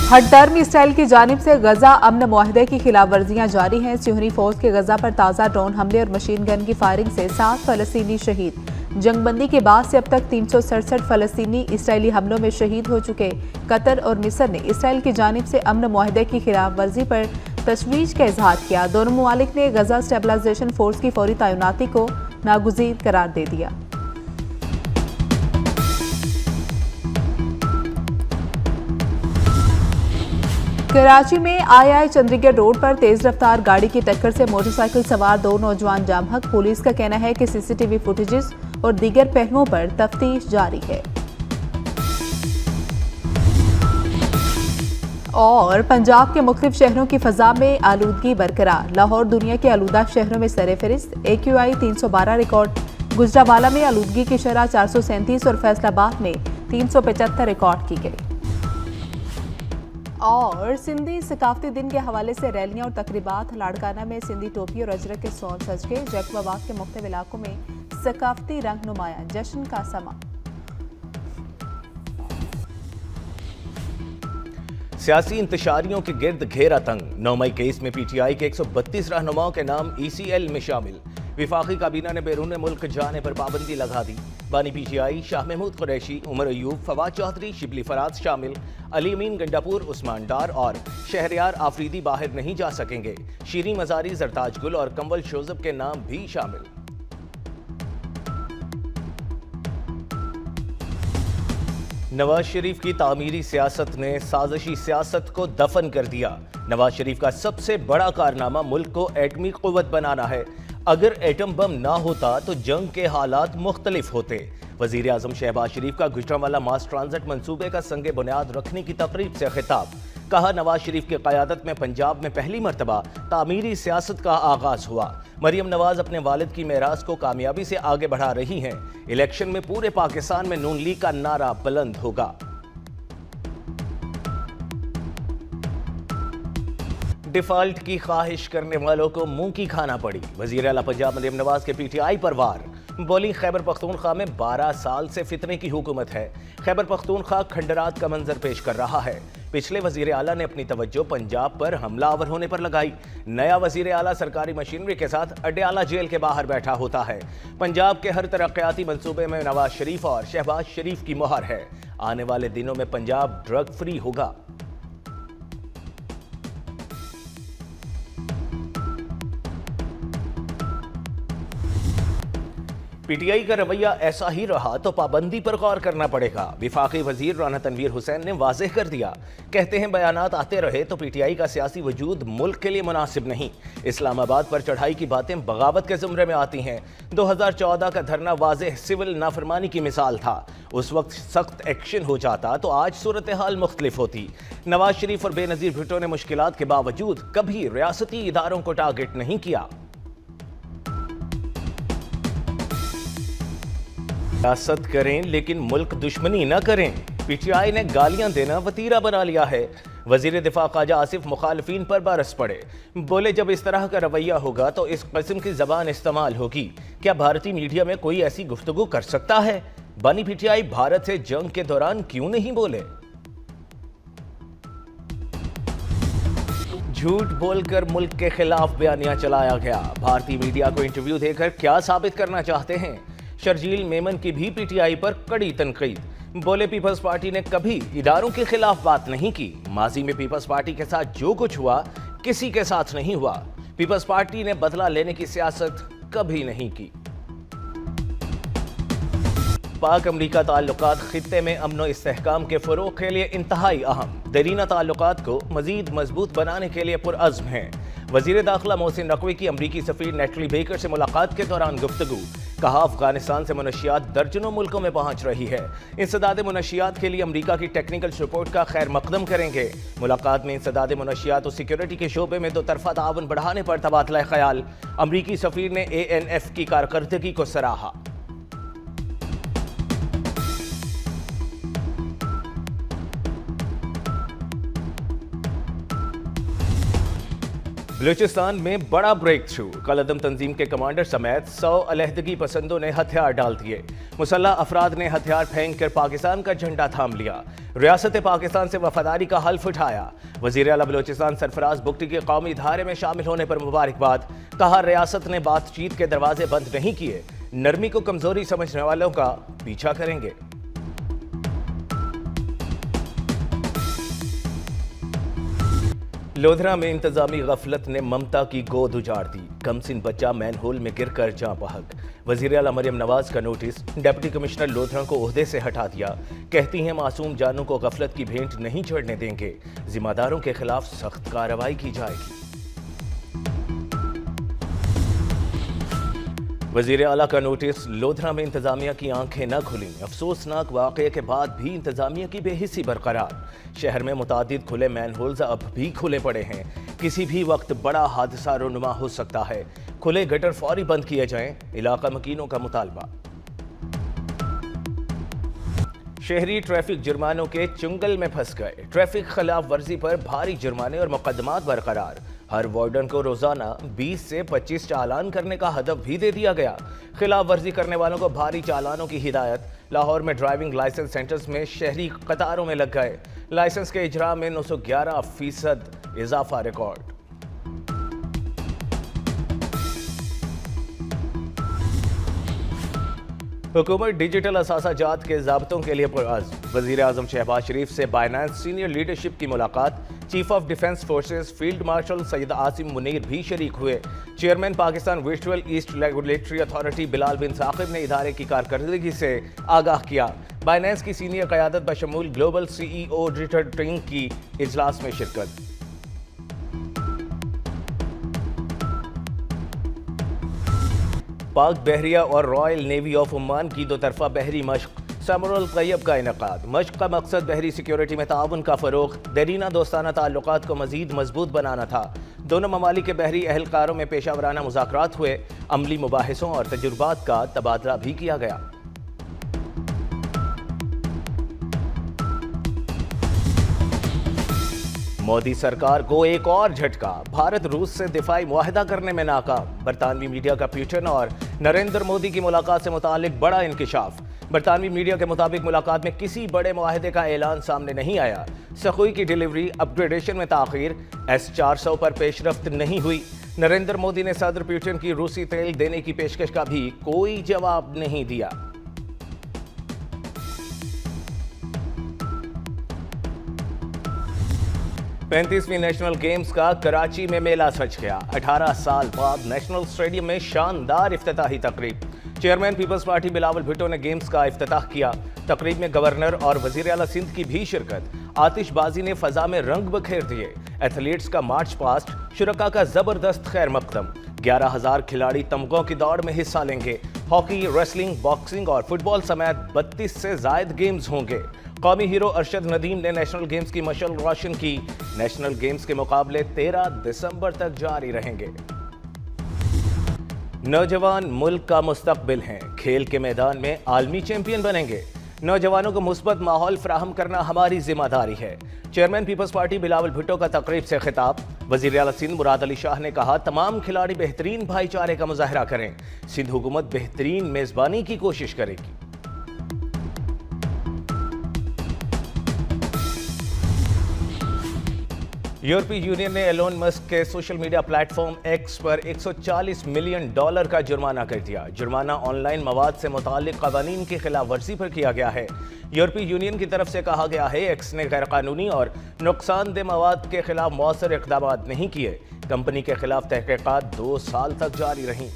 हटदर्म Israel की जानिब से गजा अमन मुआहदे की खिलाफ वर्जियां जारी हैं। सिहूनी फौज के गजा पर ताज़ा ड्रोन हमले और मशीन गन की फायरिंग से 7 फलस्तीनी शहीद। जंगबंदी के बाद से अब तक 367 फलस्तीनी इसराइली हमलों में शहीद हो चुके। कतर और मिस्र ने इसराइल की जानिब से अमन मुआहदे की खिलाफ वर्जी पर तशवीश का इजहार किया। दोनों ममालिक ने गजा स्टेबलाइजेशन फोर्स की फौरी तैनाती को नागुज़ीर करार दे दिया। कराची में आई चंडीगढ़ रोड पर तेज रफ्तार गाड़ी की टक्कर से मोटरसाइकिल सवार 2 नौजवान जाम हक। पुलिस का कहना है कि सीसीटीवी फुटेजेस और दीगर पहलुओं पर तफ्तीश जारी है। और पंजाब के मुख्तलिफ शहरों की फजा में आलूदगी बरकरार। लाहौर दुनिया के आलूदा शहरों में सरेफहरिस्त, AQI 312 रिकॉर्ड। गुजरावाला में आलूदगी की शरह 437 और फैसलाबाद में 375 रिकॉर्ड की गई। और सिंधी सकाफती दिन के हवाले से रैलियां और तकरीबात। लाड़काना में सिंधी टोपी और अजरक के स्टॉल सज गए। जैकबाबाद के मुख्तलिफ इलाकों में सकाफती रंग नुमाया, जश्न का समा। सियासी इंतशारियों के गिर्द घेरा तंग। 9 मई केस में PTI के 132 रहनुमाओं के नाम ECL में शामिल। विफाकी काबीना ने बैरून मुल्क जाने पर पाबंदी लगा दी। बानी PTI शाह महमूद कुरैशी, उमर अयूब, फवाद चौधरी, शिबली फराज शामिल। अली अमीन गंडापुर, उस्मान डार और शहरयार आफरीदी बाहर नहीं जा सकेंगे। शीरी मजारी, जरताज गुल और कंवल शोजब के नाम भी शामिल। नवाज शरीफ की तामीरी सियासत ने साजिशी सियासत को दफन कर दिया। नवाज शरीफ का सबसे बड़ा कारनामा मुल्क को एटमी कुव्वत बनाना है। अगर एटम बम ना होता तो जंग के हालात मुख्तलिफ होते। वजीर आजम शहबाज शरीफ का गुजरांवाला मास ट्रांजिट मंसूबे का संगे बुनियाद रखने की तकरीब से खिताब। कहा, नवाज शरीफ की क़यादत में पंजाब में पहली मरतबा तामीरी सियासत का आगाज हुआ। मरियम नवाज अपने वालिद की मेरास को कामयाबी से आगे बढ़ा रही हैं। इलेक्शन में पूरे पाकिस्तान में नून लीग का नारा बुलंद होगा। डिफॉल्ट की ख्वाहिश करने वालों को मुंह की खाना पड़ी। वजीर आला पंजाब मरियम नवाज के PTI पर वार। बोली, खैबर पख्तूनख्वा में 12 साल से फितने की हुकूमत है। खैबर पख्तूनख्वा खंडरात का मंजर पेश कर रहा है। पिछले वजीर आला ने अपनी तवज्जो पंजाब पर हमलावर होने पर लगाई। नया वजीर आला सरकारी मशीनरी के साथ अडयाला जेल के बाहर बैठा होता है। पंजाब के हर तरक्याती मंसूबे में नवाज शरीफ और शहबाज शरीफ की मोहर है। आने वाले दिनों में पंजाब ड्रग फ्री होगा। PTI का रवैया ऐसा ही रहा तो पाबंदी पर गौर करना पड़ेगा। विफाकी वजीर राना तनवीर हुसैन ने वाज़ेह कर दिया। कहते हैं, बयानात आते रहे तो PTI का सियासी वजूद मुल्क के लिए मुनासिब नहीं। इस्लामाबाद पर चढ़ाई की बातें बगावत के ज़ुमरे में आती हैं। 2014 का धरना वाज़ेह सिविल नाफरमानी की मिसाल था। उस वक्त सख्त एक्शन हो जाता तो आज सूरत हाल मुख्तलिफ होती। नवाज शरीफ और बेनज़ीर भुट्टो ने मुश्किलात के बावजूद कभी रियासती इदारों को टारगेट नहीं किया। सियासत करें लेकिन मुल्क दुश्मनी न करें। PTI ने गालियां देना वतीरा बना लिया है। वजीर दिफा ख्वाजा आसिफ मुखालफीन पर बरस पड़े। बोले, जब इस तरह का रवैया होगा तो इस किस्म की जबान इस्तेमाल होगी। क्या भारतीय मीडिया में कोई ऐसी गुफ्तगू कर सकता है? बानी PTI भारत से जंग के दौरान क्यों नहीं बोले? झूठ बोलकर मुल्क के खिलाफ बयानिया चलाया गया। भारतीय मीडिया को इंटरव्यू देकर क्या साबित करना चाहते हैं? शर्जील मेमन की भी PTI पर कड़ी तनकीद। बोले, पीपल्स पार्टी ने कभी इदारों के खिलाफ बात नहीं की। माजी में पीपल्स पार्टी के साथ जो कुछ हुआ किसी के साथ नहीं हुआ। पीपल्स पार्टी ने बदला लेने की सियासत कभी नहीं की। पाक अमरीका ताल्लुकात खित्ते में अमन और इस्तेहकाम के फरोग के लिए इंतहाई अहम। दरीना ताल्लुकात को मजीद मजबूत बनाने के लिए पुरअज़्म हैं। वजीर दाखिला मोहसिन नकवी की अमरीकी सफीर नेटली बेकर से मुलाकात के दौरान गुफ्तगू। कहा, अफगानिस्तान से मुनशियात दर्जनों मुल्कों में पहुंच रही है। इंसदाद मुनशियात के लिए अमरीका की टेक्निकल सपोर्ट का खैर मकदम करेंगे। मुलाकात में इंसदाद मुनशियात और सिक्योरिटी के शोबे में 2 तरफा ताउन बढ़ाने पर तबादला ख्याल। अमरीकी सफीर ने ANF की कारकर्दगी को सराहा। बलूचिस्तान में बड़ा ब्रेक थ्रू। कलअदम तंजीम के कमांडर समेत 100 अलहदगी पसंदों ने हथियार डाल दिए। मुसल्लह अफराद ने हथियार फेंक कर पाकिस्तान का झंडा थाम लिया। रियासत पाकिस्तान से वफादारी का हल्फ उठाया। वजीर आला बलूचिस्तान सरफराज बुगटी के कौमी धारे में शामिल होने पर मुबारकबाद। कहा, रियासत ने बातचीत के दरवाजे बंद नहीं किए, नरमी को कमजोरी समझने वालों का पीछा करेंगे। लोधरा में इंतजामी गफलत ने ममता की गोद उजाड़ दी। कमसिन बच्चा मैनहोल में गिरकर जां बहक। वजीर आला मरियम नवाज का नोटिस। डिप्टी कमिश्नर लोधरा को ओहदे से हटा दिया। कहती हैं मासूम जानों को गफलत की भेंट नहीं चढ़ने देंगे। जिम्मेदारों के खिलाफ सख्त कार्रवाई की जाएगी। वजीर आला का नोटिस। लोधरा में इंतजामिया की आंखें न खुली। अफसोसनाक वाक़े के बाद भी इंतजामिया की बेहिसी बरकरार। शहर में मुतादिद खुले मैनहोल्स अब भी खुले पड़े हैं। किसी भी वक्त बड़ा हादसा रोनुमा हो सकता है। खुले गटर फौरी बंद किए जाएं। इलाका मकीनों का मुतालबा। शहरी ट्रैफिक जुर्मानों के चुंगल में फंस गए। ट्रैफिक खिलाफ वर्जी पर भारी जुर्माने और मुकदमात बरकरार। हर वार्डन को रोजाना 20 से 25 चालान करने का हदफ भी दे दिया गया। खिलाफ वर्जी करने वालों को भारी चालानों की हिदायत। लाहौर में ड्राइविंग लाइसेंस सेंटर्स में शहरी कतारों में लग गए। लाइसेंस के इजरा में 911% इजाफा रिकॉर्ड। हुकूमत डिजिटल असासाजात के ज़ाब्तों के लिए पुरअज़्म। वज़ीर आज़म शहबाज शरीफ से बाइनेंस सीनियर लीडरशिप की मुलाकात। Chief of defence forces field marshal Syed Asim Munir भी शरीक हुए। Chairman Pakistan virtual assets regulatory authority Bilal bin Saqib ने इदारे की कारकर्दगी से आगाह किया। बाइनेंस की सीनियर क़यादत बशमूल ग्लोबल CEO ऑडिटर टीम की इजलास में शिरकत। पाक बहरिया और रॉयल नेवी ऑफ ओमान की दोतरफा बहरी मश्क समरुल तैयब का इनेकाद। मश्क का मकसद बहरी सिक्योरिटी में ताउन का फ़रोग़, देरीना दोस्ताना ताल्लुकात को मज़ीद मजबूत बनाना था। दोनों ममालिक के बहरी एहलकारों में पेशावराना मुज़ाकरात हुए। अमली मुबाहिसों और तजुर्बात का तबादला भी किया गया। मोदी सरकार को एक और झटका। भारत रूस से दिफाई मुआहदा करने में नाकाम। बरतानवी मीडिया का पुतिन और नरेंद्र मोदी की मुलाकात से मुतालिक बड़ा इंकिशाफ। बरतानवी मीडिया के मुताबिक मुलाकात में किसी बड़े मुआहदे का ऐलान सामने नहीं आया। सखुई की डिलीवरी अपग्रेडेशन में ताखीर। S-400 पर पेशरफ्त नहीं हुई। नरेंद्र मोदी ने सदर पुतिन की रूसी तेल देने की पेशकश का भी कोई जवाब नहीं दिया। पैंतीसवीं नेशनल गेम्स का कराची में मेला सज गया। 18 साल बाद नेशनल स्टेडियम में शानदार इफ्तिताही तकरीब। चेयरमैन पीपल्स पार्टी बिलावल भुट्टो ने गेम्स का इफ्तिताह किया। तकरीब में गवर्नर और वजीर आला सिंध की भी शिरकत। आतिशबाजी ने फजा में रंग बखेर दिए। एथलीट्स का मार्च पास्ट, शुरका का जबरदस्त खैर मकदम। 11,000 खिलाड़ी तमगों की दौड़ में हिस्सा लेंगे। हॉकी, रेसलिंग, बॉक्सिंग और फुटबॉल समेत 32 से जायद गेम्स होंगे। कौमी हीरो अरशद नदीम ने नेशनल गेम्स की मशाल रोशन की। नेशनल गेम्स के मुकाबले 13 दिसंबर तक जारी रहेंगे। नौजवान मुल्क का मुस्तकबिल हैं। खेल के मैदान में आलमी चैंपियन बनेंगे। नौजवानों को मुस्बत माहौल फराहम करना हमारी जिम्मेदारी है। चेयरमैन पीपल्स पार्टी बिलावल भुट्टो का तकरीब से खिताब। वज़ीर आला सिंध मुराद अली शाह ने कहा, तमाम खिलाड़ी बेहतरीन भाईचारे का मुजाहरा करें। सिंध हुकूमत बेहतरीन मेजबानी की कोशिश करेगी। यूरोपीय यूनियन ने एलोन मस्क के सोशल मीडिया प्लेटफॉर्म एक्स पर $140 मिलियन का जुर्माना कर दिया। जुर्माना ऑनलाइन मवाद से मुताल्लिक कवानीन की खिलाफ वर्जी पर किया गया है। यूरोपीय यूनियन की तरफ से कहा गया है, एक्स ने गैरकानूनी और नुकसानदेह मवाद के खिलाफ मौसर इक़दामात नहीं किए। कंपनी के खिलाफ तहकीकात 2 साल तक जारी रहीं।